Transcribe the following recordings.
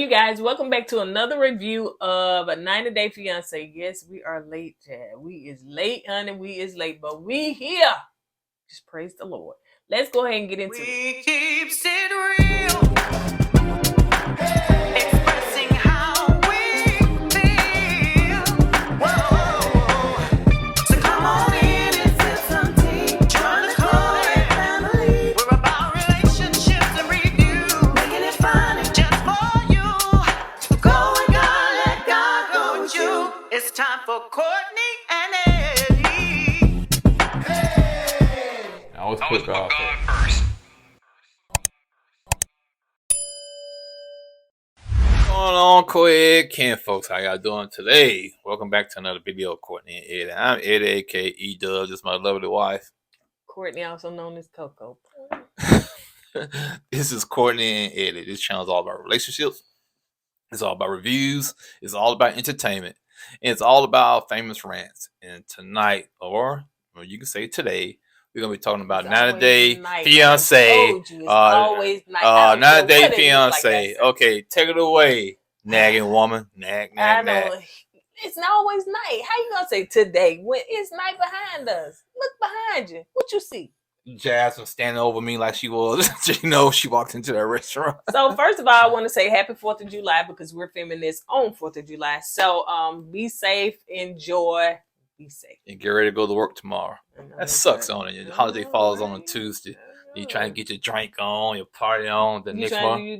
You guys, welcome back to another review of a 90-Day Fiancé. Yes, we are late, Chad. We is late, honey. We is late, but we here. Just praise the Lord. Let's go ahead and get into it. We keeps it real. Expressing how we feel. Whoa. So come on in and sip some tea. Join the Chloe family. We're about relationships and review. Making it fun just for you. Go and God, let God go with you. It's time for Courtney and Eddie. I always put God first. What's going on, quick Ken folks? How y'all doing today? Welcome back to another video of Courtney and Eddie. I'm Eddie, aka E-Dub. This is my lovely wife. Courtney, also known as Coco. This is Courtney and Eddie. This channel is all about relationships. It's all about reviews. It's all about entertainment. And it's all about famous rants. And tonight, or you can say today, we're going to be talking about 90-Day Fiancé. 90-Day Fiancé. Okay, take it away, nagging woman. Nag. It's not always night. How you going to say today when it's night behind us? Look behind you. What you see? Jasmine standing over me like she was, she walked into that restaurant. So first of all, I want to say happy 4th of July because we're filming this on 4th of July. So be safe, enjoy, be safe. And get ready to go to work tomorrow. That sucks on it. The holiday falls on a Tuesday. You try to get your drink on, your party on. The next morning you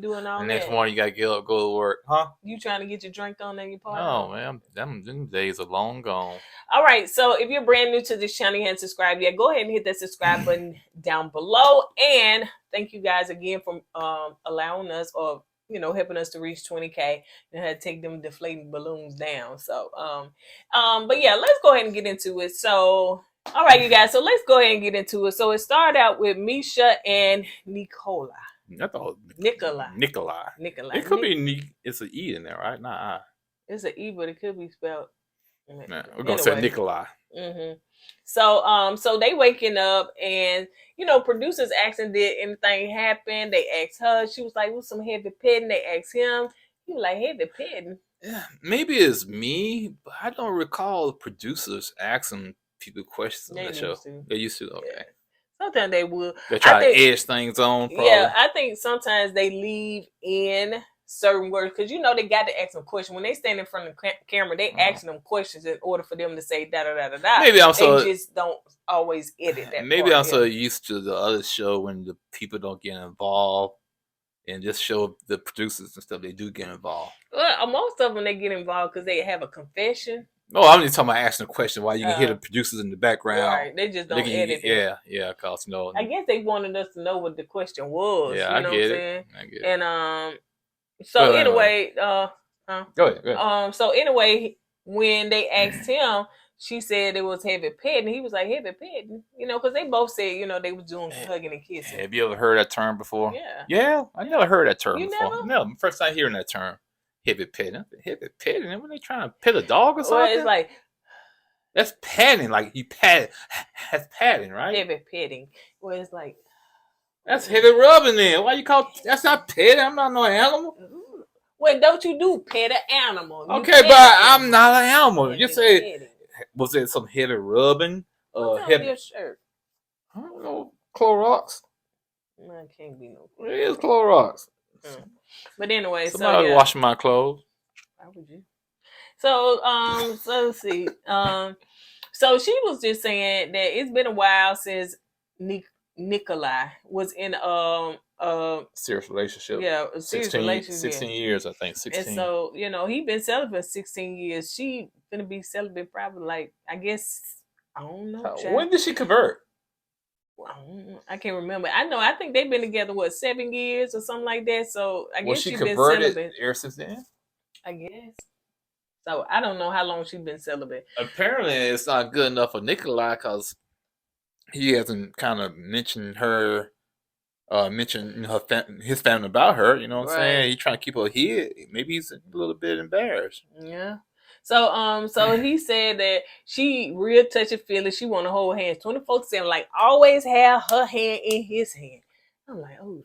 gotta get up, go to work, huh? You trying to get your drink on and your party? Oh man, them days are long gone. All right, so if you're brand new to this channel, you haven't subscribed yet, go ahead and hit that subscribe button down below. And thank you guys again for allowing us or helping us to reach 20K and had to take them deflating balloons down. So but yeah, let's go ahead and get into it. So all right, you guys, so let's go ahead and get into it. So it started out with Meisha and Nicola. I thought Nicola. It could be it's an E in there, right? Nah. It's an E, but it could be spelled. Nah, we're gonna say Nicola. Mm-hmm. So they waking up and producers asking did anything happen. They asked her. She was like, "What's some heavy petting?" They asked him. He was like, "Heavy petting." Yeah, maybe it's me, but I don't recall the producers asking people questions on that show. They used to. Okay. Yeah. Sometimes they would. They try to edge things on. Probably. Yeah, I think sometimes they leave in certain words because they got to ask them questions when they stand in front of the camera. They asking them questions in order for them to say da da da da da. Maybe they just don't always edit that. Maybe I'm so used to the other show when the people don't get involved, and this show the producers and stuff they do get involved. Well, most of them they get involved because they have a confession. No, I'm just talking about asking a question while you can hear the producers in the background. Right, they just don't edit it. Yeah, cause I guess they wanted us to know what the question was. Yeah, I get it. And so anyway, go ahead. So anyway, when they asked him, she said it was heavy petting. He was like, heavy petting, because they both said, they was doing hugging and kissing. Have you ever heard that term before? Yeah. Yeah, I never heard that term before. Never? No, first time hearing that term. Heavy petting. Heavy petting. When they trying to pet a dog or something? Well, it's like that's patting. Like you pat. That's patting, right? Heavy petting. Well, it's like that's heavy rubbing. Then why you call that's not petting? I'm not no animal. Well, don't you do pet an animal? Okay, but I'm not an animal. You say was it some heavy rubbing? Heavy your shirt. I don't know. Clorox. No, it can't be no. It is Clorox. But anyway, somebody washing my clothes. Why would you? So so let's see. So she was just saying that it's been a while since Nicola was in serious relationship. Yeah, a serious relationship. 16 years, I think. 16. And so he been celibate 16 years. She gonna be celibate probably like I guess I don't know. When did she convert? I can't remember. I think they've been together 7 years or something like that. So I guess she she's converted been celibate ever since then. I guess. So I don't know how long she's been celibate. Apparently, it's not good enough for Nicola because he hasn't kind of mentioned her, his family about her. You know what I'm saying? He's trying to keep her hid. Maybe he's a little bit embarrassed. Yeah. So he said that she real touchy feely. She want to hold hands 24/7, like always have her hand in his hand. I'm like, oh,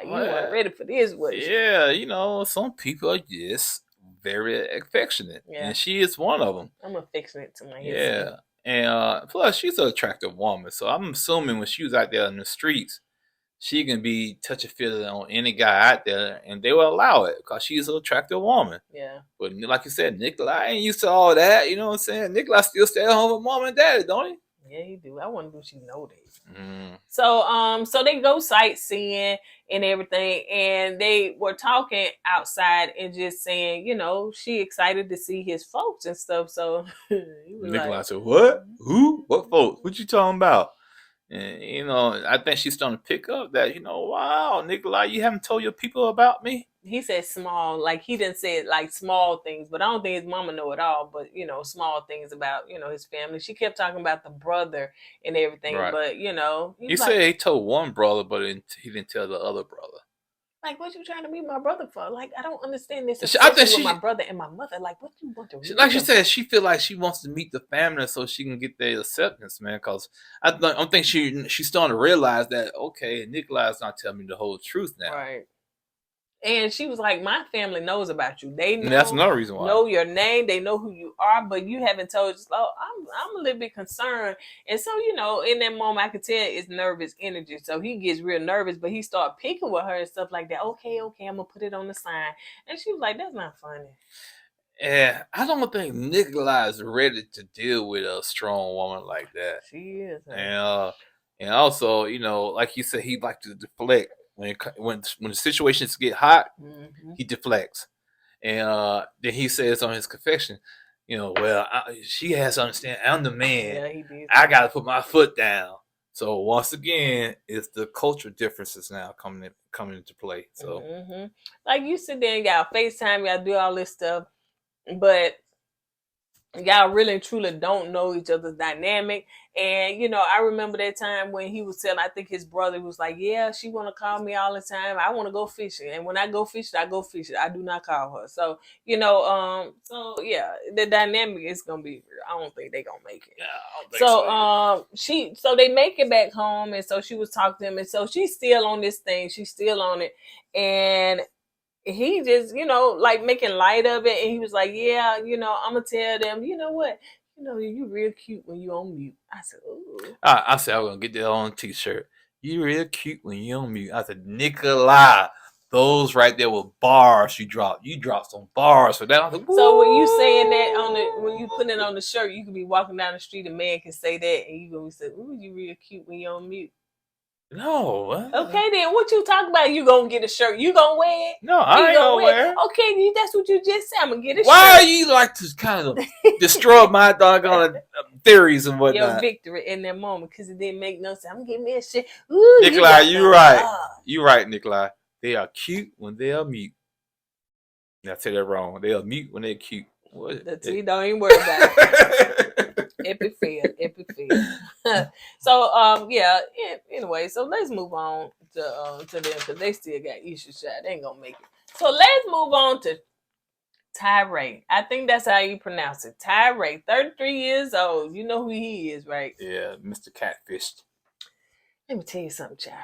you Well, weren't ready for this, was you? yeah, you know, some people are just very affectionate, Yeah. and she is one of them. I'm affectionate to my husband. Yeah, and plus she's an attractive woman, so I'm assuming when she was out there in the streets, she can be touch a feeling on any guy out there, and they will allow it because she's an attractive woman. Yeah. But like you said, Nicola ain't used to all that. You know what I'm saying? Nicola still stay at home with mom and daddy, don't he? Yeah, he do. I wonder if she know that. Mm. So they go sightseeing and everything, and they were talking outside and just saying, you know, she excited to see his folks and stuff. So he was Nicola like, said, "What? Who? What folks? What you talking about?" And you know, I think she's starting to pick up that, you know, wow, Nicola, you haven't told your people about me. he said small, like he didn't say it like small things, but I don't think his mama know it all. But you know, small things about, you know, his family. She kept talking about the brother and everything, Right. but you know, He said he told one brother, but he didn't tell the other brother. like, what you trying to meet my brother for? Like, I don't understand this. I think With my brother and my mother. Like, what you want to? Like she said, she feel like she wants to meet the family so she can get their acceptance, man. Because I think she's starting to realize that, okay, Nikolai's not telling me the whole truth now. Right. And she was like, my family knows about you. They know, and that's another reason why. Know your name. They know who you are, but you haven't told us. Oh, I'm a little bit concerned. And so, you know, in that moment, I could tell it's nervous energy. So he gets real nervous, but he started picking with her and stuff like that. Okay, I'm going to put it on the sign. And she was like, that's not funny. Yeah, I don't think Nicola is ready to deal with a strong woman like that. She is. And also, you know, like you said, he like to deflect. When the situations get hot, he deflects, and then he says on his confession, you know, well, she has to understand I'm the man. Yeah, he did. I got to put my foot down. So once again, it's the cultural differences now coming into play. So, like you sit there and y'all FaceTime, y'all do all this stuff, but y'all really and truly don't know each other's dynamic. And you know, I remember that time when he was telling, I think his brother was like, yeah, she want to call me all the time. I want to go fishing, and when I go fishing, I do not call her. So you know, so yeah, the dynamic is gonna be real. I don't think they gonna make it. yeah, I don't think So they make it back home, and so she was talking to him, and so she's still on this thing, she's still on it, and he just, you know, like making light of it. And he was like, yeah, you know, I'm going to tell them, you know what? You know, you real cute when you on mute. I said, ooh. I said, I'm going to get that on a t-shirt. You real cute when you on mute. I said, Nicola, those right there were bars you dropped. You dropped some bars for that. I said, so when you saying that when you put it on the shirt, you could be walking down the street, a man can say that, and you going to say, ooh, you real cute when you on mute. No. Okay, then what you talking about? You gonna get a shirt? You gonna wear it? No, I ain't gonna wear it. Okay, that's what you just said. I'm gonna get a shirt. Why are you like to kind of destroy my doggone theories and whatnot? Your victory in that moment because it didn't make no sense. I'm getting me a shit. Ooh, Nicola, you right. You right, Nicola. They are cute when they are mute. I said that wrong. They are mute when they're cute. What? The T don't even worry about it. Epic fail. So yeah. Anyway, so let's move on to them because they still got issues. They ain't gonna make it. So let's move on to Tyray. I think that's how you pronounce it. Tyray, 33 years old. You know who he is, right? Yeah, Mr. Catfish. Let me tell you something, child.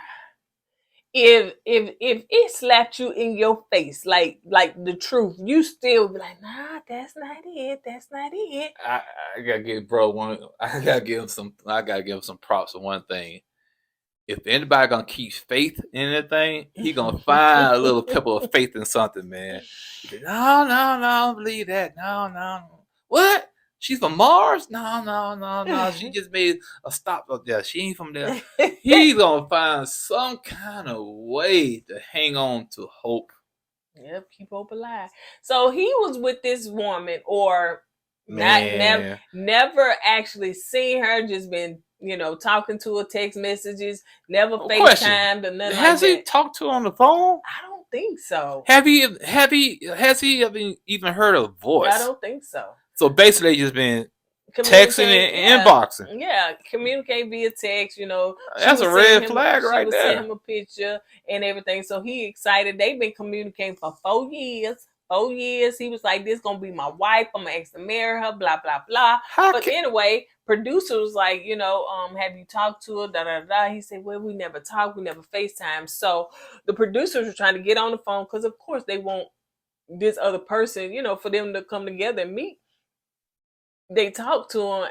If it slapped you in your face like the truth, you still be like, nah, that's not it. That's not it. I gotta give bro one. I gotta give him some props for one thing. If anybody gonna keep faith in anything, he gonna find a little pebble of faith in something, man. No, I don't believe that. No. What? She's from Mars? No. She just made a stop up there. She ain't from there. He's gonna find some kind of way to hang on to hope. Yep, keep hope alive. So he was with this woman, or never actually seen her, just been, you know, talking to her, text messages, never FaceTimed or nothing like that. Has he talked to her on the phone? I don't think so. Has he even heard a voice? I don't think so. So basically, just been texting and inboxing. Yeah, communicate via text. You know, that's a red flag right there. She would send him a picture and everything. So he excited. They've been communicating for 4 years. years. He was like, this gonna be my wife. I'm gonna ask to marry her, blah, blah, blah. How But can, anyway, producer was like, have you talked to her? Da, da, da. He said, well, we never talked. We never FaceTime. So the producers were trying to get on the phone because, of course, they want this other person, for them to come together and meet. They talked to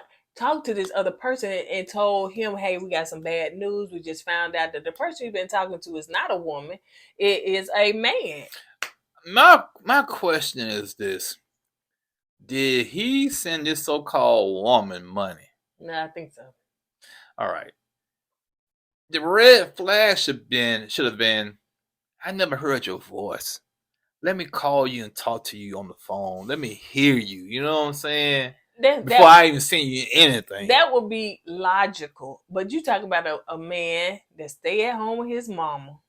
this other person and told him, hey, we got some bad news. We just found out that the person you've been talking to is not a woman. It is a man. my question is this. Did he send this so-called woman money? No, I think so. All right. The red flag should have been, I never heard your voice. Let me call you and talk to you on the phone. Let me hear you. You know what I'm saying? Before I even send you anything. That would be logical. But you talk about a man that stay at home with his mama.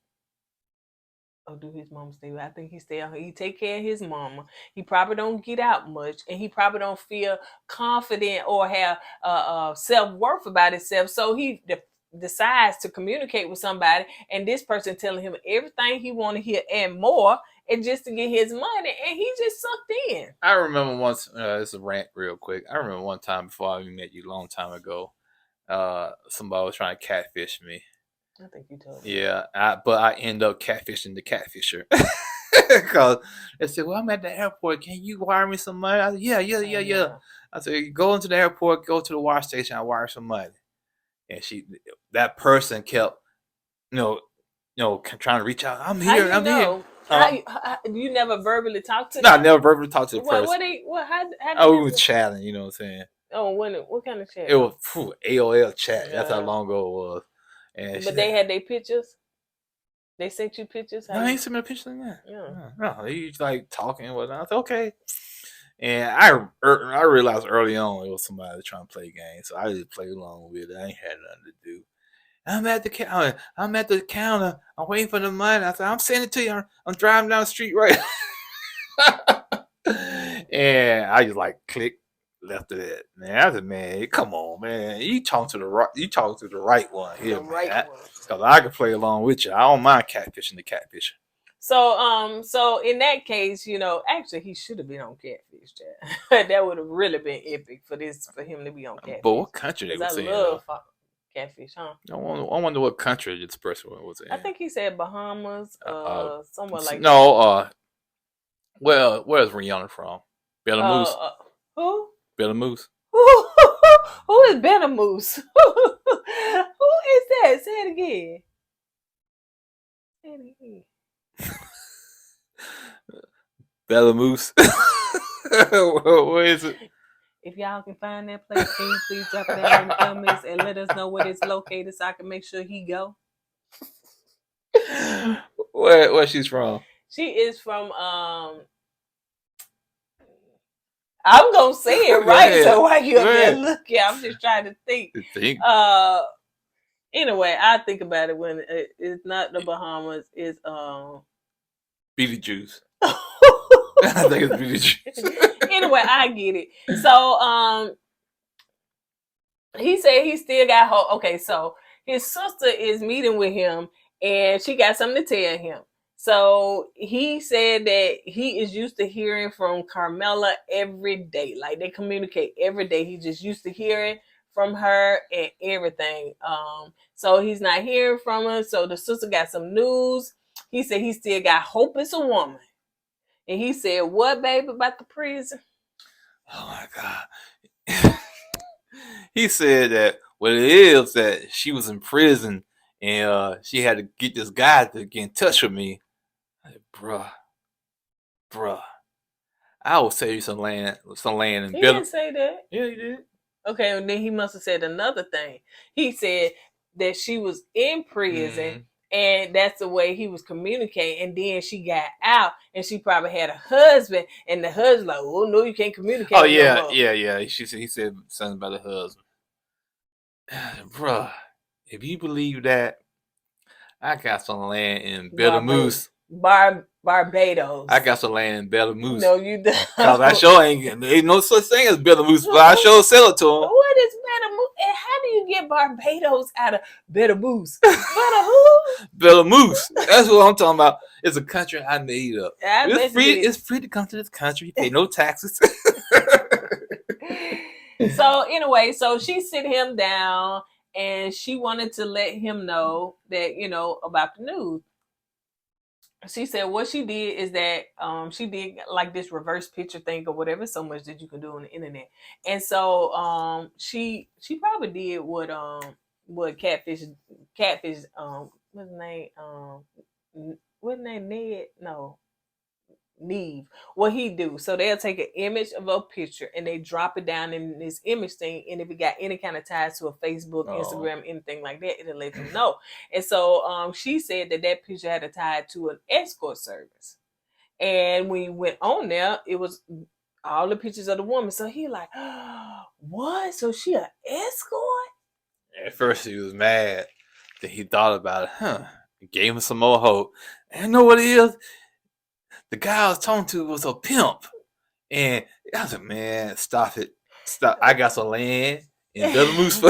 Oh, do his mama stay? I think he stay at home. He take care of his mama. He probably don't get out much, and he probably don't feel confident or have self-worth about himself. So he decides to communicate with somebody, and this person telling him everything he want to hear and more, and just to get his money, and he just sucked in. I remember once, it's a rant real quick. I remember one time before I met you a long time ago, somebody was trying to catfish me. I think you told me. Yeah, but I end up catfishing the catfisher. Because they said, well, I'm at the airport. Can you wire me some money? I said, yeah. I said, go into the airport, go to the wire station, I'll wire some money. And that person kept, trying to reach out. I'm here. You never verbally talked to them? No, I never verbally talked to the person. We was chatting, you know what I'm saying? Oh, what kind of chat? It was AOL chat. Yeah. That's how long ago it was. But they had their pictures? They sent you pictures? No, he ain't sent me a picture like that. Yeah. No, he like talking and whatnot. I said, okay. And I realized early on it was somebody trying to play games, so I just played along with it. I ain't had nothing to do. I'm at the counter. I'm waiting for the money. I said, I'm sending it to you. I'm driving down the street right. And I just like click left of that. Man, I said, man, come on, man. You talking to the right one here, the right man. one. Because I can play along with you. I don't mind catfishing the catfisher. So in that case, actually he should have been on Catfish. That would have really been epic for him to be on Catfish. But what country they were saying? I love Catfish, huh? I wonder what country this person was in. I think he said Bahamas, somewhere like that. No, where's Rihanna from? Belarus. Who? Belarus. Who is Belarus? Who is that? Say it again. Belarus. Where is it? If y'all can find that place, can you please drop it down in the comments and let us know where it's located so I can make sure he go? Where she's from? She is from I'm gonna say it right. So while you up there looking, I'm just trying to think. Anyway, I think about it when it's not the Bahamas. It's Beetlejuice. I think it's Beetlejuice. Anyway, I get it. So he said he still got hope. Okay, so his sister is meeting with him, and she got something to tell him. So he said that he is used to hearing from Carmella every day. Like they communicate every day. He's just used to hearing from her and everything. So he's not hearing from her. So the sister got some news. He said he still got hope it's a woman. And he said, what, babe, about the prison? Oh my God. He said that what it is that she was in prison and she had to get this guy to get in touch with me. I said, bruh. I will save you some land in He didn't say that. Yeah, he did. Okay, and then he must have said another thing. He said that she was in prison, and that's the way he was communicating. And then she got out, and she probably had a husband, and the husband like, oh no, you can't communicate. Oh yeah. He said something about the husband. Bruh, if you believe that, I got some land in Belarus. Barbados. I got some land in Belarus. No, you don't. Cause I sure ain't no such thing as Belarus, but I sure sell it to him. What is Belarus? And how do do you get Barbados out of Better Moose? Better who? Better Moose. That's what I'm talking about. It's a country I made up. I bet It's free. you did. It's free to come to this country. You pay no taxes. So anyway, so she sit him down and she wanted to let him know that, you know, about the news. She said what she did is that she did like this reverse picture thing or whatever, so much that you can do on the internet. And so she probably did what catfish what's his name? What's his name? Ned? No. Neve, what he do. So they'll take an image of a picture and they drop it down in this image thing, and if it got any kind of ties to a Facebook, Instagram, anything like that, it'll let them know. And so she said that picture had a tie to an escort service, and when you went on there, it was all the pictures of the woman. So he like, oh, what? So she an escort? At first he was mad. Then he thought about it. It gave him some more hope. And you know what it is? The guy I was talking to was a pimp. And I was like, man, stop it. Stop. I got some land in Better Moose for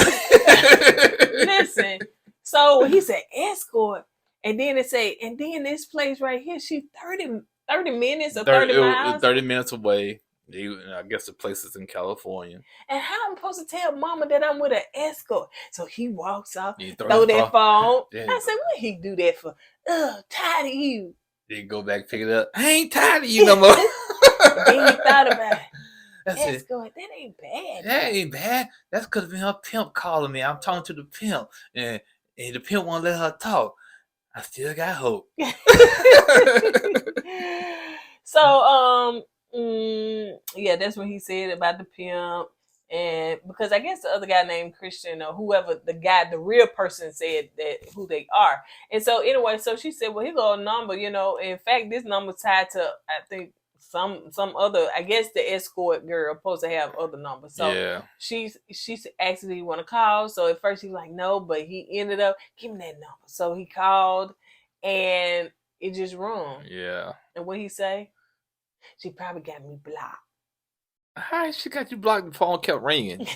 Listen. So he said escort. And then it say, and then this place right here, she 30 minutes or 30 miles. 30 minutes away. I guess the place is in California. And how am I supposed to tell mama that I'm with an escort? So he walks off, throw that phone. Yeah. I said, what he do that for? Tired of you. Then go back, pick it up. I ain't tired of you no more. Then he thought about it. That's escort, that ain't bad. That ain't bad. That's could have been her pimp calling me. I'm talking to the pimp. And the pimp won't let her talk. I still got hope. So, yeah, that's what he said about the pimp. And because I guess the other guy named Kristen or whoever, the real person said that who they are. And so anyway, so she said, well, he got a number, you know. In fact, this number tied to, I think, some other, I guess the escort girl supposed to have other numbers. So yeah. she asked if he want to call. So at first he was like, no, but he ended up giving that number. So he called and it just rung. Yeah. And what he say? She probably got me blocked. How she got you blocked? The phone kept ringing.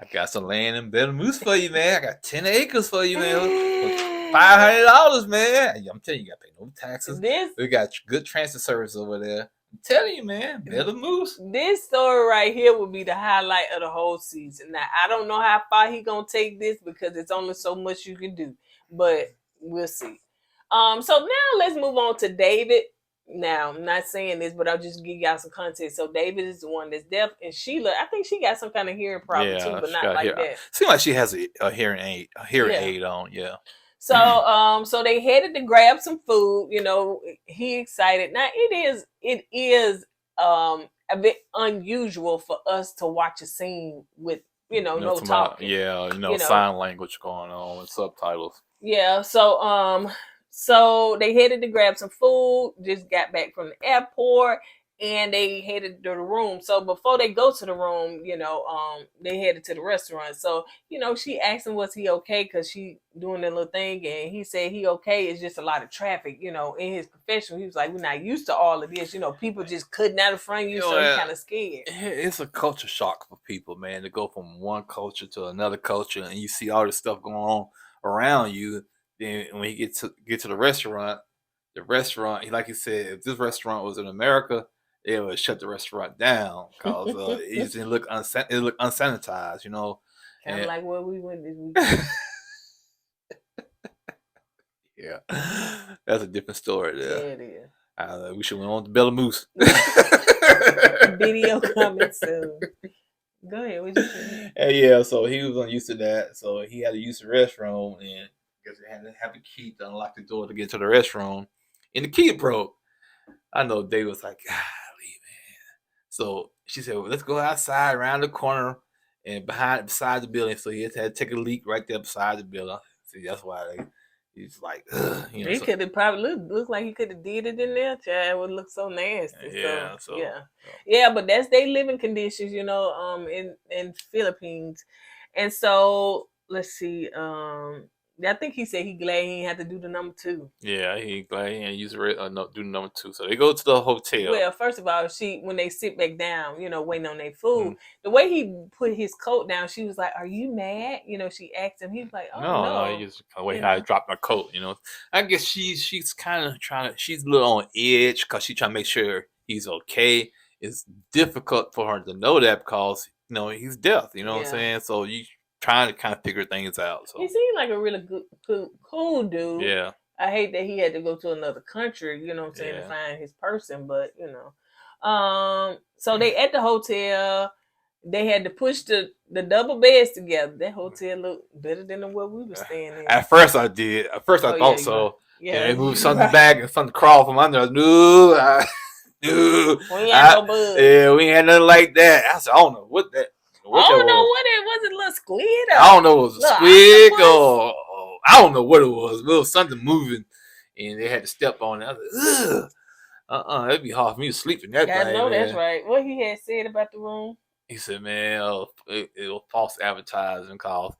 I got some land in Better Moose for you, man. I got 10 acres for you, man. $500, man. I'm telling you, you got to pay no taxes. We got good transfer service over there. I'm telling you, man. Better Moose. This story right here will be the highlight of the whole season. Now, I don't know how far he going to take this because it's only so much you can do. But we'll see. So now let's move on to David. Now, I'm not saying this, but I'll just give y'all some context. So David is the one that's deaf, and Sheila, I think she got some kind of hearing problem too, but not like that. Seems like she has a hearing aid on, yeah. So, so they headed to grab some food. You know, he excited. Now it is a bit unusual for us to watch a scene with no talking. Yeah, sign language going on with subtitles. Yeah, so they headed to grab some food, just got back from the airport, and they headed to the room. So before they go to the room, they headed to the restaurant. So, she asked him, was he okay? Because she doing that little thing, and he said he okay. It's just a lot of traffic, in his profession. He was like, we're not used to all of this. People just cutting out in front of you, so he's kind of scared. It's a culture shock for people, man, to go from one culture to another culture, and you see all this stuff going on around you. Then when you get to the restaurant, like you said, if this restaurant was in America, they would shut the restaurant down because it just didn't look unsanitized, Kind of like where we went this weekend. Yeah, that's a different story there. Yeah, it is. We should went on to Better Moose. Video coming soon. Go ahead. What you saying? Yeah, so he was unused to that, so he had to use the restroom, and I guess they had to have a key to unlock the door to get to the restroom, and the key broke. I know Dave was like, golly, man. So she said, well, let's go outside around the corner and beside the building. So he had to take a leak right there beside the building. See, that's why he's like, he could have probably looked like he could have did it in there. Child, it would look so nasty. Yeah. But that's their living conditions, in Philippines. And so let's see. I think he said he glad he ain't had to do the number 2. Yeah, he glad he ain't use do number 2. So they go to the hotel. Well, first of all, when they sit back down, waiting on their food, the way he put his coat down, she was like, "Are you mad?" She asked him. He was like, "Oh no." He just the way how I dropped my coat. I guess she's kind of she's a little on edge because she's trying to make sure he's okay. It's difficult for her to know that because he's deaf. You know what I'm saying? So you trying to kind of figure things out. So he seemed like a really good, cool dude. Yeah. I hate that he had to go to another country, to find his person, but so they at the hotel, they had to push the double beds together. That hotel looked better than what we were staying in. At first I did. At first I thought so. Yeah, they moved something back and something crawled from under. No, we ain't had no bugs. Yeah, we ain't had nothing like that. I said, I don't know what that. I don't know what it was. A little squid. I don't know if it was a squid or I don't know what it was. It was something moving, and they had to step on it. I was like, ugh. It'd be hard for me to sleep in that thing. I know that's right. What he had said about the room? He said, man, it was false advertising because,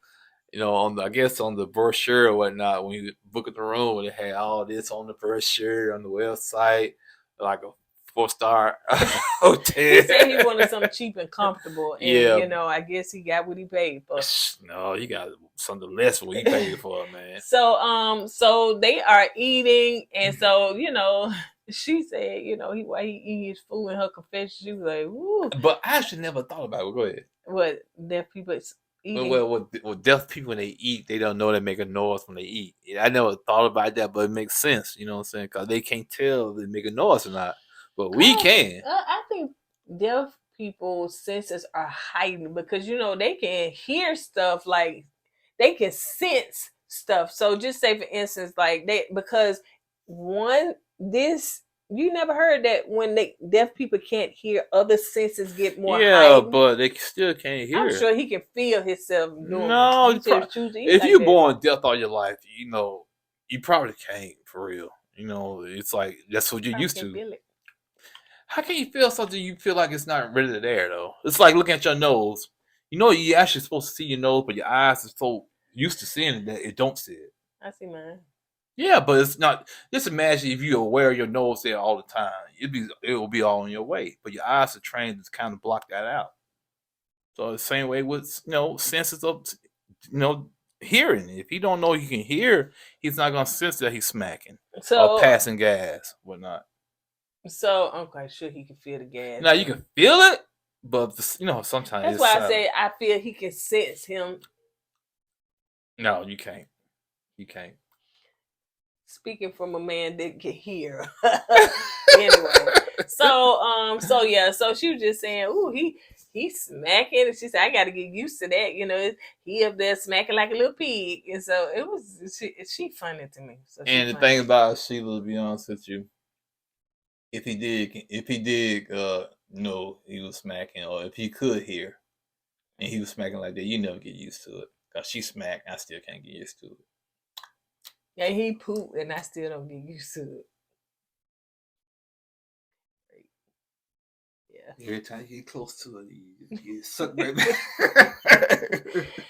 I guess on the brochure or whatnot, when you book at the room, it had all this on the brochure on the website, like a 4-star hotel. He said he wanted something cheap and comfortable. And, I guess he got what he paid for. No, he got something less than what he paid for, man. So they are eating. And so, she said, while he eat his food in her confession, she was like, woo. But I actually never thought about it. Go ahead. What, deaf people eating? Well, deaf people, when they eat, they don't know they make a noise when they eat. I never thought about that, but it makes sense. You know what I'm saying? Because they can't tell if they make a noise or not. But we can. I think deaf people's senses are heightened because, they can hear stuff, like they can sense stuff. So just say, for instance, like because you never heard that when deaf people can't hear, other senses get more heightened. But they still can't hear. I'm sure he can feel himself doing. No, if you're born deaf all your life, you probably can't for real. It's like that's what you're used to. How can you feel something you feel like it's not really there though? It's like looking at your nose. You actually supposed to see your nose, but your eyes are so used to seeing it that it don't see it. I see mine. Yeah, but it's not. Just imagine if you're aware of your nose there all the time. It will be all in your way, but your eyes are trained to kind of block that out. So the same way with senses of hearing. If he don't know he can hear, he's not gonna sense that he's smacking or passing gas, whatnot. So I'm quite sure he can feel the gas. Now you can feel it, but sometimes that's why I say I feel he can sense him. No, you can't. You can't. Speaking from a man that can hear. Anyway, so she was just saying, "Ooh, he's smacking," and she said, "I got to get used to that." He up there smacking like a little pig, and so it was. She funny to me. So and the thing about Sheila, to be honest with you, if he did, he was smacking, or if he could hear, and he was smacking like that, you never get used to it. Cause she smacked, I still can't get used to it. Yeah, he pooped, and I still don't get used to it. Yeah. Every time you get close to it, you suck right back.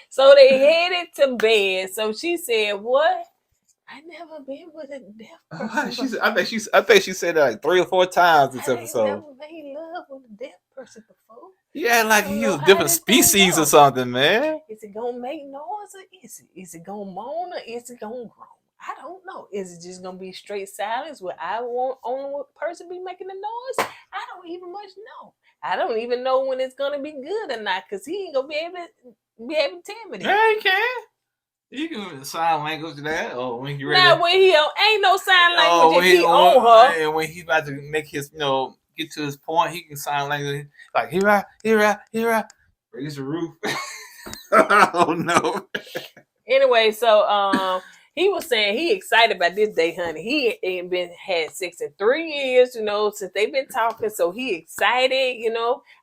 So they headed to bed. So she said, "What? I never been with a deaf person." I think she said that like 3 or 4 times this episode. I never made love with a deaf person before. Yeah, like he was different species or something, man. Is it gonna make noise or is it gonna moan or is it gonna groan? I don't know. Is it just gonna be straight silence where I want only one person be making the noise? I don't even much know. I don't even know when it's gonna be good or not, because he ain't gonna be able to tell me that. Yeah, he can. You can sign language to that, or when you ready. Now when he ain't no sign language if he on her. And when he's about to make his, get to his point, he can sign language like here, raise the roof. I don't know. Anyway, so he was saying he excited about this day, honey. He ain't had sex in 3 years, since they've been talking. So he excited,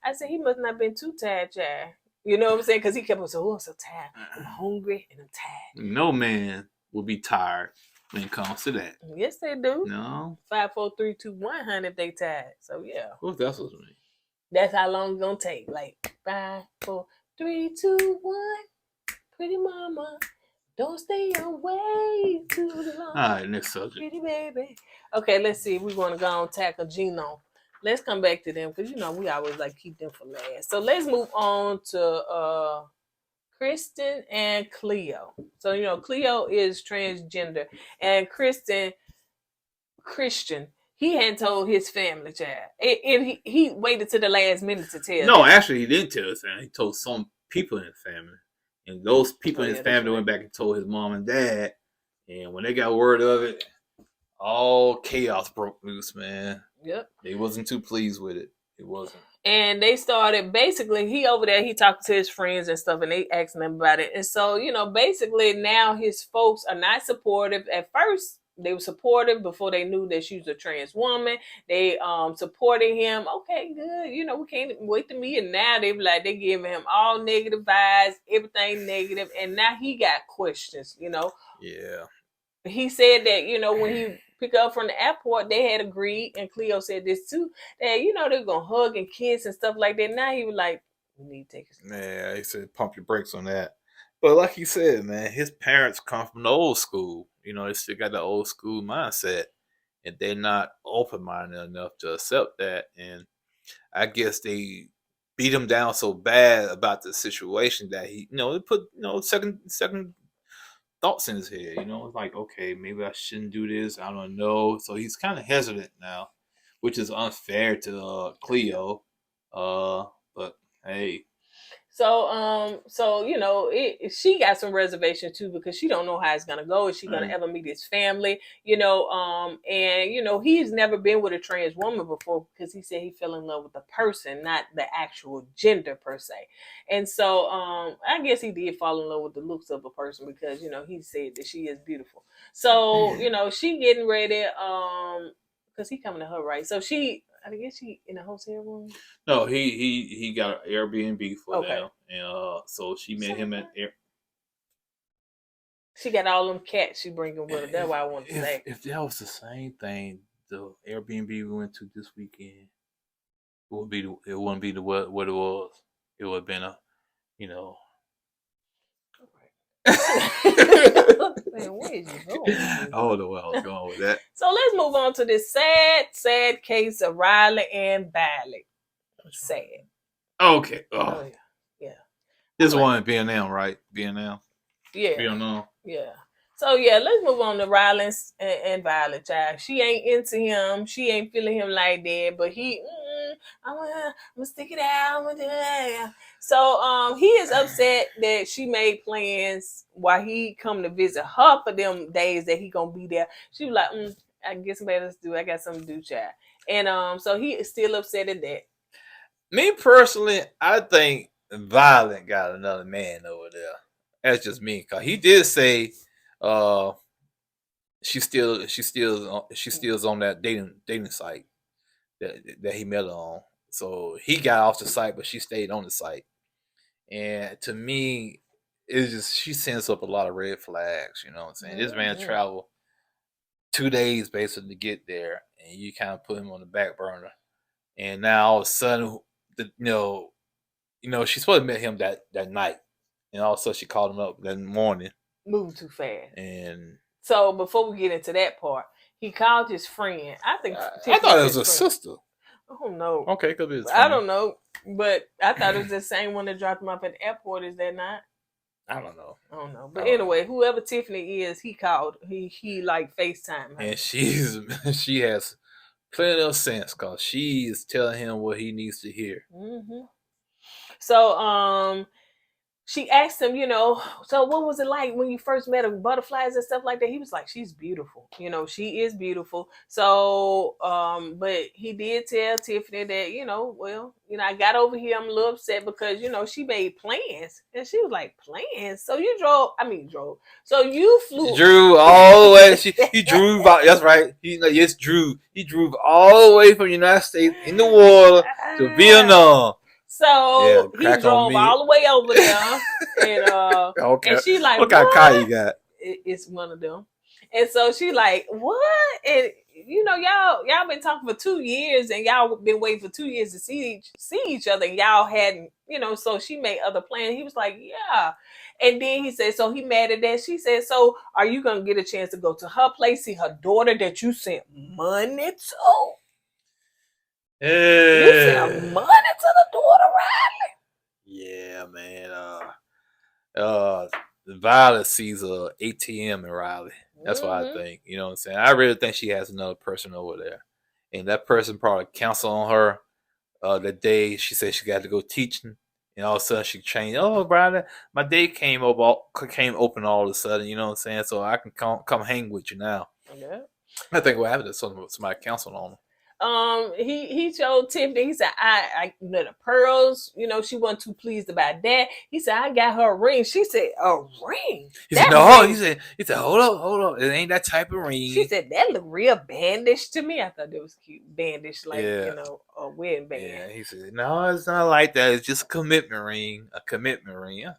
I said he must not been too tired, child. You know what I'm saying? Because he kept on saying, "Oh, I'm so tired. I'm hungry and I'm tired." No man will be tired when it comes to that. Yes, they do. No. 5, 4, 3, 2, 1, honey, if they tired. So yeah. What's that supposed to mean? That's how long it's gonna take. Like 5, 4, 3, 2, 1. Pretty mama. Don't stay away too long. All right, next subject. Pretty baby. Okay, let's see. We're going to go on tackle Gino. Let's come back to them because, we always like keep them for last. So let's move on to Kristen and Cleo. So, Cleo is transgender and Christian, he hadn't told his family, child. And he waited to the last minute to tell No, them. actually, he didn't tell his family. He told some people in his family. And those people in his family went back and told his mom and dad. And when they got word of it, all chaos broke loose, man. Yep. They wasn't too pleased with it. It wasn't. And they started, basically, he over there, he talked to his friends and stuff, and they asking him about it. And so, basically now his folks are not supportive. At first, they were supportive before they knew that she was a trans woman. They supported him. Okay, good. We can't wait to meet. And now they giving him all negative vibes, everything negative. And now he got questions, Yeah. He said that, when he pick up from the airport, they had agreed, and Cleo said this too, that, they're going to hug and kiss and stuff like that. Now he was like, we need to take it. Yeah, he said pump your brakes on that. But like he said, man, his parents come from the old school. They still got the old school mindset. And they're not open-minded enough to accept that. And I guess they beat him down so bad about the situation that he, they put, second thoughts in his head. It's like, okay, maybe I shouldn't do this. I don't know. So he's kind of hesitant now, which is unfair to Cleo. But hey. So, she got some reservation too because she don't know how it's gonna go. Is she gonna ever meet his family? And he's never been with a trans woman before because he said he fell in love with the person, not the actual gender per se. And so, I guess he did fall in love with the looks of a person because he said that she is beautiful. So, she getting ready because he coming to her, right? So I guess she in a hotel room. No, he got an Airbnb for them, and so she met him at. She got all them cats she bringing with her. That's why I wanted to say. If that was the same thing, the Airbnb we went to this weekend, it wouldn't be what it was. It would have been a, Man, where is you going? I don't know where I was going with that. So let's move on to this sad case of Riley and Bailey. Sad. Okay. Yeah. This one B&M, right? B&M. Yeah. B&M. Yeah. So yeah, let's move on to Riley and Violet, child. She ain't into him. She ain't feeling him like that. But he, I'm gonna stick it out. I'm gonna do that. So he is upset that she made plans while he come to visit her for them days that he gonna be there. She was like, I guess somebody else do. I got something to do, child. And so he is still upset at that. Me personally, I think Violet got another man over there. That's just me, cause he did say, she's still on that dating site that he met her on. So he got off the site, but she stayed on the site. And to me, it's just she sends up a lot of red flags. You know what I'm saying? This man traveled 2 days basically to get there, and you kind of put him on the back burner. And now all of a sudden, she's supposed to meet him that night, and all of a sudden she called him up that morning. Moved too fast. And so before we get into that part, he called his friend. I thought it was a sister. I don't know. Okay, could be. I don't know, but I thought it was the same one that dropped him off at the airport. Is that not? I don't know. But anyway, whoever Tiffany is, he called. He like FaceTime her. And she has plenty of sense because she is telling him what he needs to hear. Mm-hmm. So she asked him, so what was it like when you first met her, butterflies and stuff like that? He was like, she's beautiful. She is beautiful. So, but he did tell Tiffany that, I got over here. I'm a little upset because, she made plans. And she was like, plans? So you drove. So you flew. Drew all the way. He drove. That's right. Yes, Drew. He drove all the way from the United States in the water to Vietnam. So he drove all the way over there, and she like, what kind of car you got? It's one of them, and so she like, what? And y'all been talking for 2 years, and y'all been waiting for 2 years to see each other, and y'all hadn't, so she made other plans. He was like, yeah. And then he said, so he mad at that. She said, so are you going to get a chance to go to her place, see her daughter that you sent money to? You sent money to the daughter, Riley? Yeah, man. Violet sees a ATM in Riley. That's what I think. You know what I'm saying? I really think she has another person over there. And that person probably counseled on her the day she said she got to go teaching. And all of a sudden she changed. Oh, brother, my day came open all of a sudden. You know what I'm saying? So I can come hang with you now. Yeah. I think what happened is somebody counseled on him. He showed Tiffany. He said, I the pearls. She wasn't too pleased about that. He said, I got her a ring. She said, a ring. He said, no. Ring. He said, hold up. It ain't that type of ring. She said, that look real bandaged to me. I thought that was cute. Bandaged, like a wedding band. Yeah. He said, no, it's not like that. It's just a commitment ring. I said,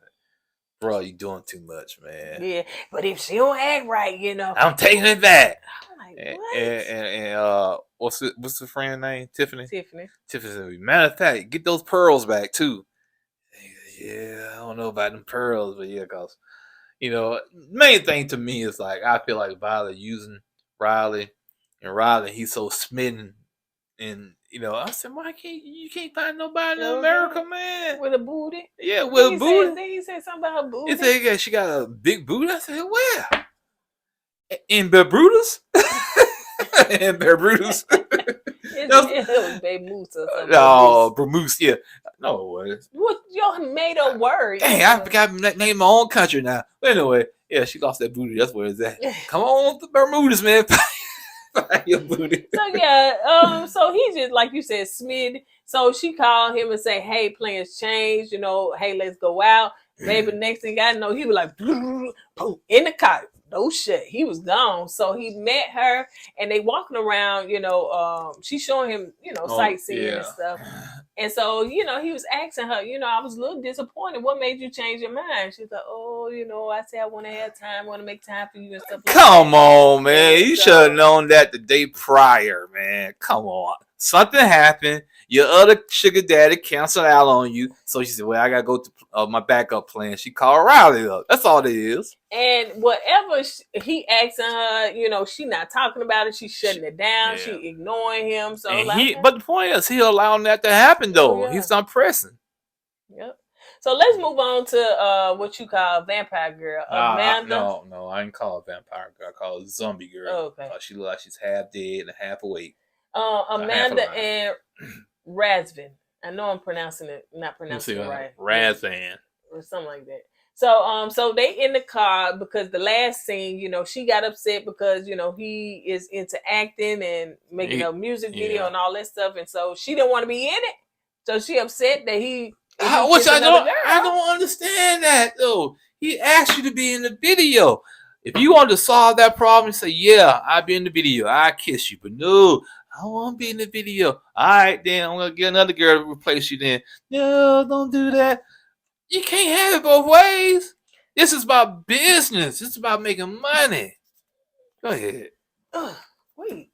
bro, you doing too much, man. Yeah, but if she don't act right, I'm taking it back. I'm like, what? And what's the friend name? Tiffany. Tiffany said, matter of fact, get those pearls back too. Yeah, I don't know about them pearls, but yeah, cause main thing to me is like I feel like Violet using Riley, and Riley he's so smitten, and I said, why you can't find nobody in America, man, with a booty? Yeah, with a booty. He said something about her booty. He said, yeah, she got a big booty. I said, where? In Barbudas? In Barbudas? It was Bermuda or something. No, Bermuda, yeah. No, it was. What your made up word? Dang, I forgot to name my own country now. But anyway, yeah, she lost that booty. That's where it's at. Come on to Bermudas, man. Find your booty. So yeah, so he just, like you said, smid. So she called him and say, hey, plans changed, hey, let's go out. Maybe next thing I know, he was like, boom, in the car. No shit. He was gone. So he met her and they walking around, she's showing him, sightseeing and stuff. And so, he was asking her, I was a little disappointed. What made you change your mind? She's like, oh, I said I want to have time, want to make time for you and stuff like that. Come on, man. You should have known that the day prior, man. Come on. Something happened. Your other sugar daddy canceled out on you. So she said, well, I got to go to my backup plan. She called Riley up. That's all it is. And whatever he asking her, she not talking about it. She's shutting it down. Yeah. She ignoring him. So but the point is, he allowing that to happen, though. Yeah. He's not pressing. Yep. So let's move on to what you call Vampire Girl. Amanda. No, I didn't call her Vampire Girl. I call her Zombie Girl. Oh, okay. She look like she's half dead and half awake. Amanda and Razvin. I know I'm not pronouncing it right. Razvan. Or something like that. So they in the car because the last scene, she got upset because, he is into acting and making a music video and all that stuff. And so she didn't want to be in it. So she upset that he I don't understand that though. He asked you to be in the video. If you want to solve that problem, say, yeah, I'll be in the video. I'll kiss you. But no, I don't want to be in the video. All right, then I'm going to get another girl to replace you then. No, don't do that. You can't have it both ways. This is about business. This is about making money. Go ahead. Wait.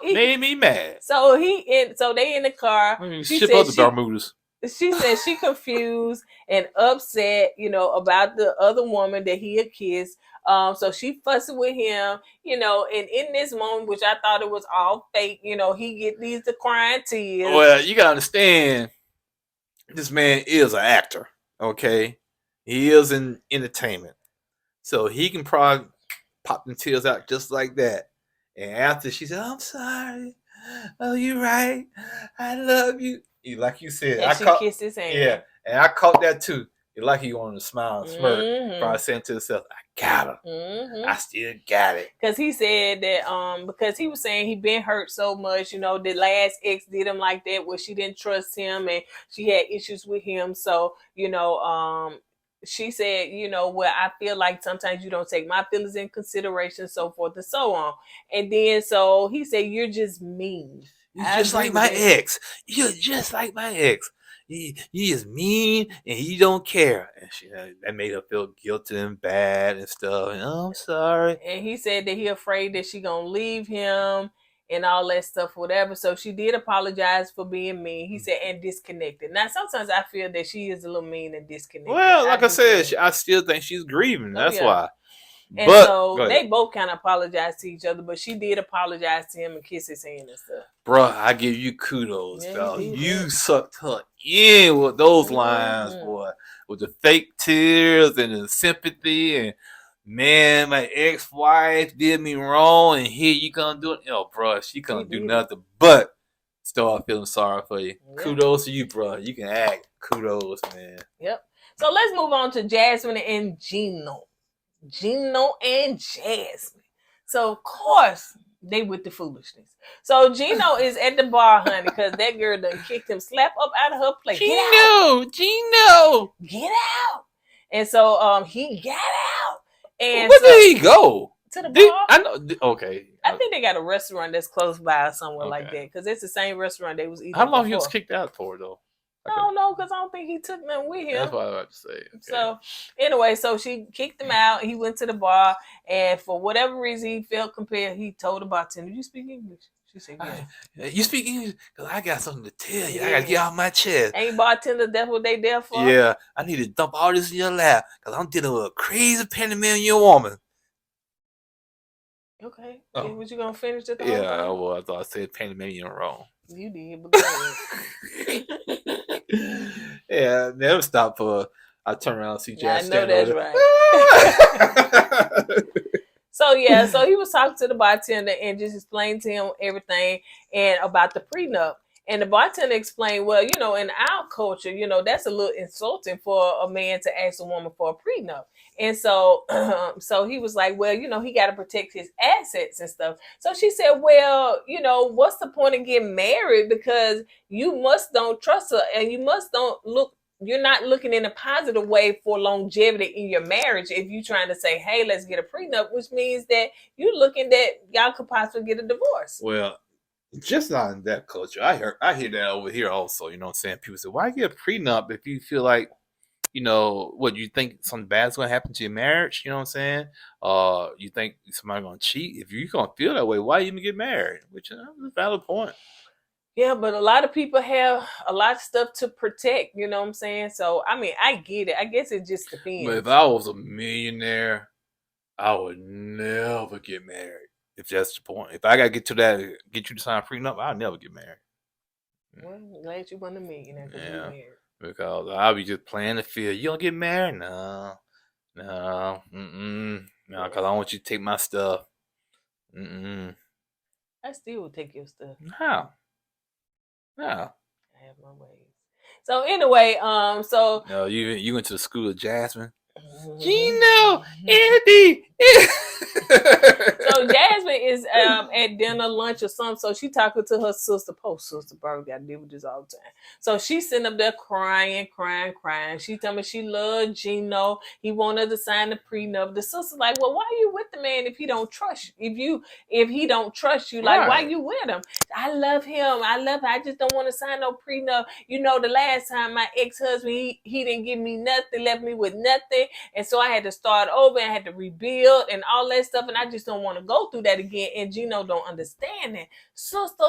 Made me mad. So they in the car. Ship up the Bermudas. She said she confused and upset, about the other woman that he had kissed. So she fussing with him, and in this moment, which I thought it was all fake, he get these crying tears. Well, you gotta understand, this man is an actor, okay? He is in entertainment. So he can probably pop them tears out just like that. And after she said, I'm sorry. Oh, you're right. I love you. Like you said. And she kissed his hand. Yeah. And I caught that too. Like he wanted to smile and smirk. Mm-hmm. Probably saying to himself, I got her. Mm-hmm. I still got it. Because he said that, because he was saying he been hurt so much, the last ex did him like that where she didn't trust him and she had issues with him. So, she said, well, I feel like sometimes you don't take my feelings in consideration, so forth and so on. And then, so he said, you're just mean. You're just like my ex. You're just like my ex. you is mean and you don't care. And that made her feel guilty and bad and stuff. And I'm sorry. And he said that he afraid that she gonna leave him and all that stuff, whatever. So she did apologize for being mean. He said, and disconnected. Now, sometimes I feel that she is a little mean and disconnected. Well, like I said, feel I still think she's grieving. That's why. And But so they both kind of apologized to each other, but she did apologize to him and kiss his hand and stuff. bruh, I give you kudos, Yeah, dog. you did, You man. sucked her in with those lines, Mhm. boy. With the fake tears and the sympathy and man, my ex-wife did me wrong and here you gonna do it. Yo, bruh, she couldn't do did it. nothing but start feeling sorry for you. Yeah. Kudos to you, bruh. You can act. Kudos, man. Yep. So let's move on to Jasmine and Gino. Gino and Jasmine. So of course they with the foolishness. So Gino is at the bar, honey, because that girl done kicked him slap up out of her plate. Get out. Gino. Get out. And so he got out. And Where so, did he go? to the bar. I know. Okay. I think they got a restaurant that's close by or somewhere like Okay. that. Because it's the same restaurant they was eating. How long he before. was kicked out for, though? I don't know, because I don't think he took nothing with him. That's what I was about to say. Okay. So anyway, so she kicked him out. He went to the bar, and for whatever reason, he felt compelled. He told the bartender, "You speak English?" She said, "Yeah." You speak English? Because I got something to tell you. I Yeah. got to get off my chest. Ain't bartender, that's what they there for? Yeah, I need to dump all this in your lap because I'm dealing with a crazy Panamanian woman. Okay. Oh. Was you going to finish it? Yeah, well, I thought I said Panamanian wrong. You did, but go ahead. Yeah, never stop for. I turn around and see Jazz. I know that's right. So yeah, so he was talking to the bartender and just explained to him everything and about the prenup. And the bartender explained, well, you know, in our culture, you know, that's a little insulting for a man to ask a woman for a prenup. And so, so he was like, well, you know, he got to protect his assets and stuff. So she said, well, you know, what's the point of getting married? Because you must don't trust her and you must don't look. You're not looking in a positive way for longevity in your marriage if you're trying to say, hey, let's get a prenup, which means that you're looking that y'all could possibly get a divorce. Well, just not in that culture. I hear that over here also. You know what I'm saying? People say, why get a prenup if you feel like, you know, what, you think something bad's going to happen to your marriage? You know what I'm saying? You think somebody's going to cheat? If you're going to feel that way, why even get married? Which is a valid point. Yeah, but a lot of people have a lot of stuff to protect, you know what I'm saying? So, I mean, I get it. I guess it just depends. But if I was a millionaire, I would never get married. If that's the point. If I got to get you to sign a prenup, I'll never get married. Well, I'm glad you wasn't a millionaire. Yeah. Because I'll be just playing the field. You don't get married? No. No, because I don't want you to take my stuff. I still would take your stuff. How? I have my ways. So anyway, so no, you went to the school of Jasmine. Gino, Andy. So Jasmine is at dinner, lunch, or something. So she talking to her sister. Poor sister, bro, got to deal with this all the time. So she's sitting up there crying. She tell me she loved Gino. He wanted to sign the prenup. The sister's like, well, why are you with the man if he don't trust you? If he don't trust you, like, why you with him? I love him. I just don't want to sign no prenup. You know, the last time my ex-husband, he didn't give me nothing, left me with nothing. And so I had to start over and I had to rebuild and all that stuff. And I just don't want to go through that again. And Gino don't understand that. Sister,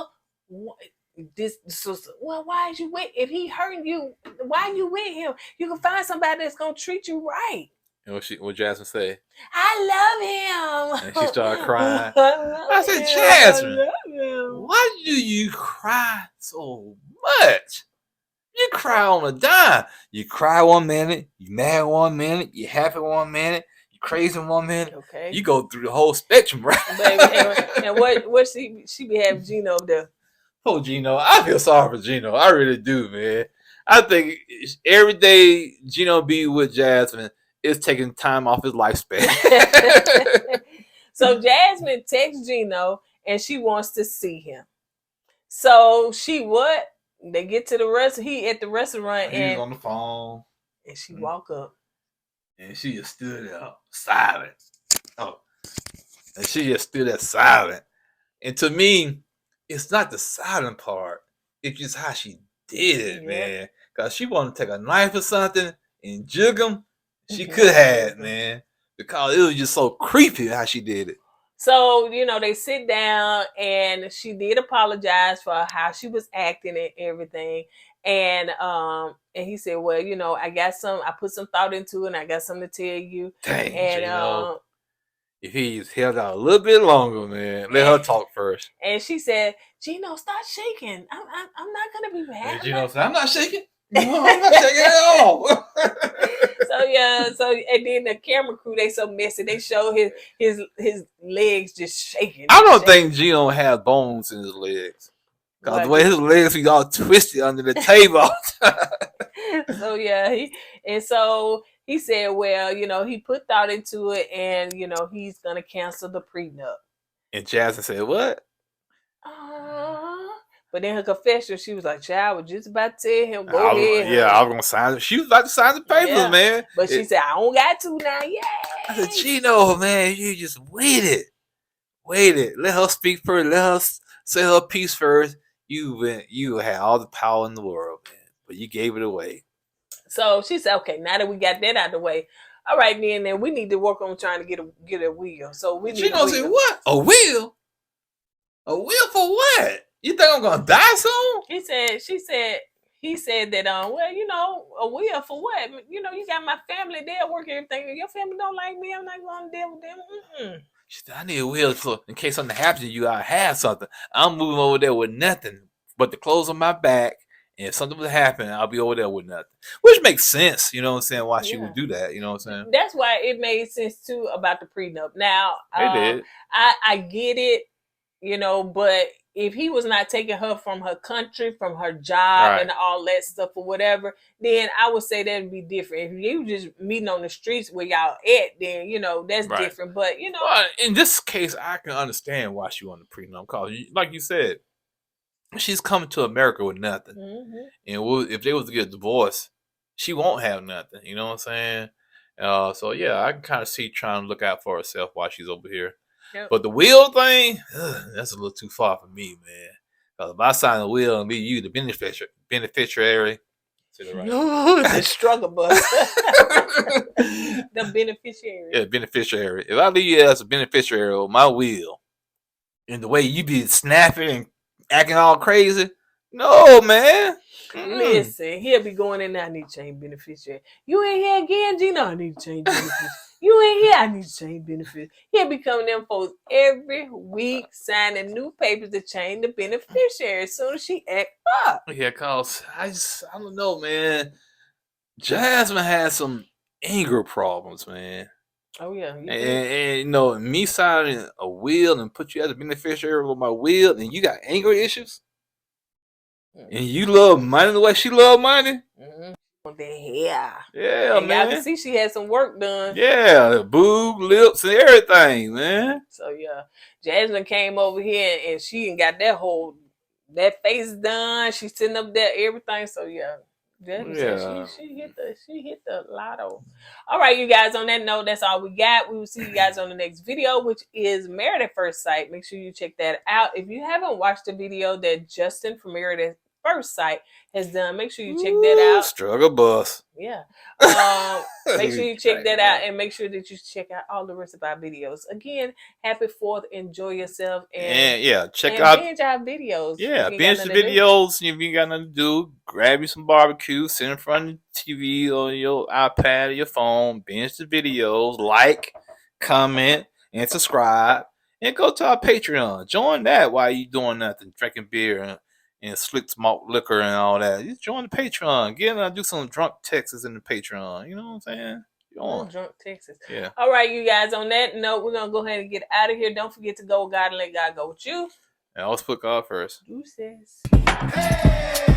well, why is you with, if he hurting you, why you with him? You can find somebody that's going to treat you right. And what Jasmine say? I love him. And she started crying. I said, Jasmine, why do you cry so much? You cry on a dime. You cry 1 minute, you mad 1 minute, you happy 1 minute, you crazy 1 minute. Okay. You go through the whole spectrum, right? Baby, and what she be having Gino up there? Oh, Gino, I feel sorry for Gino. I really do, man. I think every day Gino be with Jasmine is taking time off his lifespan. So Jasmine texts Gino and she wants to see him. So she what? They get to the restaurant. He at the restaurant He was on the phone. And she walk up. And she just stood there silent. Oh. And she just stood there silent. And to me, it's not the silent part. It's just how she did it, Yeah. man. Because she wanted to take a knife or something and jig him. She could have, man. Because it was just so creepy how she did it. So, they sit down and she did apologize for how she was acting and everything. And he said, well, I put some thought into it and I got something to tell you. Dang, And Gino. If he just held out a little bit longer, man. Let her talk first. And she said, Gino, stop shaking. I'm not gonna be mad. And Gino said, I'm not shaking. No, I'm not shaking at all. So and then the camera crew, they so messy. They show his legs just shaking. I don't think Gino has bones in his legs. Because the way his legs be all twisted under the table. So he said, well, he put thought into it and, he's going to cancel the prenup. And Jasmine said, what? But in her confession, she was like, child, I was just about to tell him, go ahead. Yeah, I was going to sign it. She was about to sign the papers, man. But she said, I don't got to now. Yeah. I said, Gino, man, you just waited. Let her speak first. Let her say her piece first. You had all the power in the world, man. But you gave it away. So she said, okay, now that we got that out of the way, all right, then we need to work on trying to get a wheel. So we need Gino said, what? A wheel? A wheel for what? You think I'm gonna die soon? He said that a wheel for what? You got my family, they'll work everything. If your family don't like me, I'm not gonna deal with them. She said, I need a wheel so in case something happens to you, I have something. I'm moving over there with nothing but the clothes on my back. And if something would happen, I'll be over there with nothing. Which makes sense, you know what I'm saying, why she would do that, you know what I'm saying? That's why it made sense, too, about the prenup. Now, it did. I get it, but if he was not taking her from her country, from her job and all that stuff or whatever, then I would say that would be different. If you just meeting on the streets where y'all at, then, that's different. But, Well, in this case, I can understand why she wanted a prenup. Because, like you said, she's coming to America with nothing. Mm-hmm. And if they was to get a divorce, she won't have nothing. You know what I'm saying? So, yeah, I can kind of see trying to look out for herself while she's over here. Yep. But the will thing, that's a little too far for me, man. Because if I sign a will and be you, the beneficiary. The struggle bus. The beneficiary. Yeah, beneficiary. If I leave you as a beneficiary of my will, and the way you be snapping and acting all crazy, no, man. Listen, he'll be going in there. I need to change beneficiary. You ain't here again, Gino. I need to change beneficiary. You ain't here. I need to change beneficiary. He'll be coming them folks every week signing new papers to change the beneficiary as soon as she act up. Yeah, cause I don't know, man. Jasmine has some anger problems, man. Oh yeah, and me signing a will and put you as a beneficiary of my will, and you got anger issues, and you love money the way she love money. Mm-hmm. Yeah, man. I can see she had some work done. Yeah, boob, lips, and everything, man. So yeah, Jasmine came over here and she got that face done. She's sitting up there, everything. So yeah. She hit the lotto. All right, you guys, on that note, that's all we got. We will see you guys on the next video, which is Married at First Sight. Make sure you check that out. If you haven't watched the video that Justin from Married at First Sight has done, make sure you check that out. Struggle bus. Yeah. Make sure you check that out, and make sure that you check out all the rest of our videos. Again, happy 4th. Enjoy yourself. And check out binge our videos. Yeah, binge the videos. If you got nothing to do, grab you some barbecue, sit in front of the TV or your iPad or your phone, binge the videos, like, comment, and subscribe. And go to our Patreon. Join that while you doing nothing, drinking beer and slick malt liquor and all that. Just join the Patreon. Get in and do some drunk texts in the Patreon. You know what I'm saying? Drunk Texas. Yeah. All right, you guys. On that note, we're gonna go ahead and get out of here. Don't forget to go with God and let God go with you. And always put God first. Deuces. Hey!